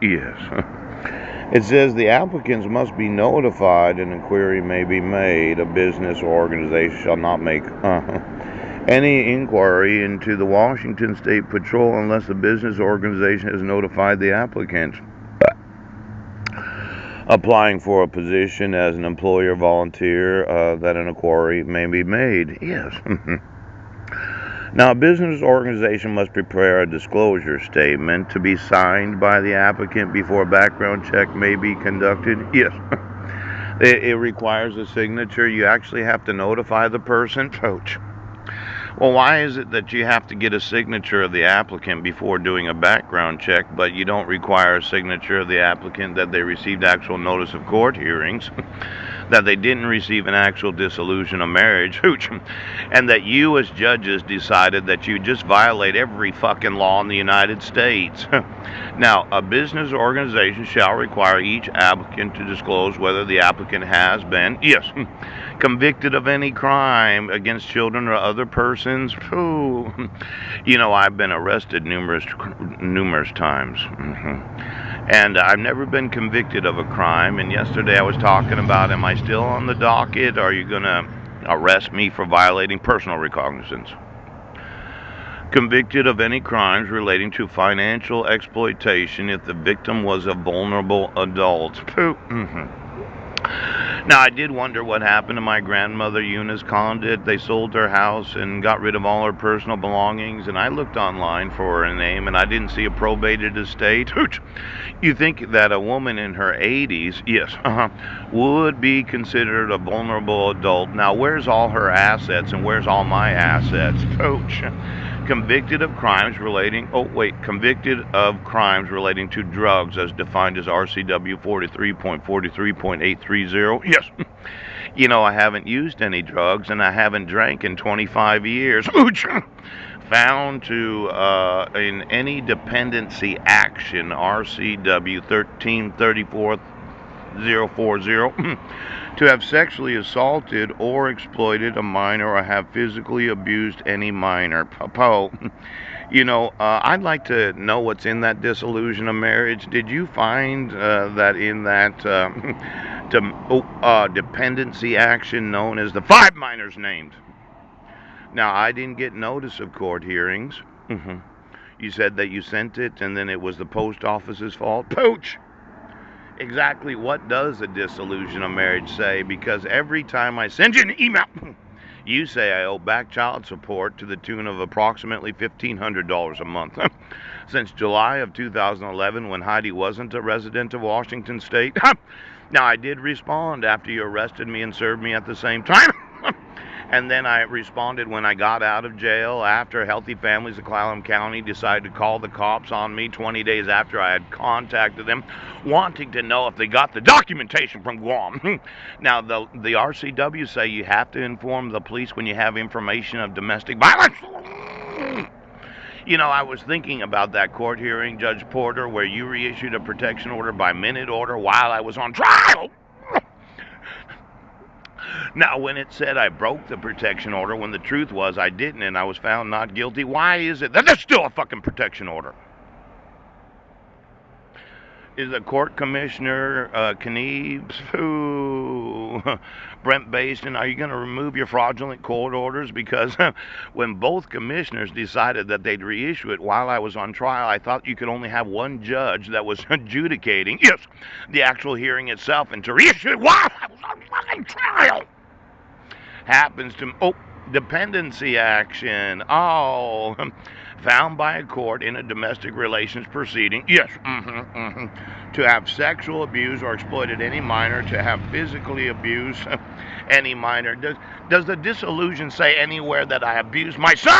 Yes. It says the applicants must be notified and inquiry may be made. A business or organization shall not make any inquiry into the Washington State Patrol unless the business or organization has notified the applicant applying for a position as an employee or volunteer that an inquiry may be made. Yes. Now, a business organization must prepare a disclosure statement to be signed by the applicant before a background check may be conducted. Yes. It requires a signature. You actually have to notify the person. Coach. Well, why is it that you have to get a signature of the applicant before doing a background check, but you don't require a signature of the applicant that they received actual notice of court hearings, that they didn't receive an actual dissolution of marriage, hooch, and that you as judges decided that you just violate every fucking law in the United States? Now, a business organization shall require each applicant to disclose whether the applicant has been, yes, convicted of any crime against children or other persons. Ooh. You know, I've been arrested numerous times. And I've never been convicted of a crime. And yesterday I was talking about, am I still on the docket? Are you going to arrest me for violating personal recognizance? Convicted of any crimes relating to financial exploitation if the victim was a vulnerable adult. Now, I did wonder what happened to my grandmother, Eunice Condit. They sold her house and got rid of all her personal belongings, and I looked online for her name, and I didn't see a probated estate. You think that a woman in her 80s, yes, would be considered a vulnerable adult. Now, where's all her assets, and where's all my assets? Coach. Convicted of crimes relating to drugs as defined as RCW 43.43.830. Yes. You know, I haven't used any drugs and I haven't drank in 25 years. Found to in any dependency action RCW 1334.040 to have sexually assaulted or exploited a minor or have physically abused any minor. Popo. You know, I'd like to know what's in that dissolution of marriage. Did you find that in that dependency action known as the five minors named? Now, I didn't get notice of court hearings. You said that you sent it and then it was the post office's fault. Pooch! Exactly what does a dissolution of marriage say? Because every time I send you an email, you say I owe back child support to the tune of approximately $1,500 a month. Since July of 2011, when Heidi wasn't a resident of Washington State. Now, I did respond after you arrested me and served me at the same time. And then I responded when I got out of jail after Healthy Families of Clallam County decided to call the cops on me 20 days after I had contacted them, wanting to know if they got the documentation from Guam. Now, the RCW say you have to inform the police when you have information of domestic violence. You know, I was thinking about that court hearing, Judge Porter, where you reissued a protection order by minute order while I was on trial. Now, when it said I broke the protection order, when the truth was I didn't and I was found not guilty, why is it that there's still a fucking protection order? Is the court commissioner, Kniebs, Brent Basin, are you going to remove your fraudulent court orders? Because when both commissioners decided that they'd reissue it while I was on trial, I thought you could only have one judge that was adjudicating, yes, the actual hearing itself, and to reissue it while I was on fucking trial happens to, dependency action. Oh, found by a court in a domestic relations proceeding. Yes, to have sexual abuse or exploited any minor, to have physically abused any minor. Does the dissolution say anywhere that I abused my son?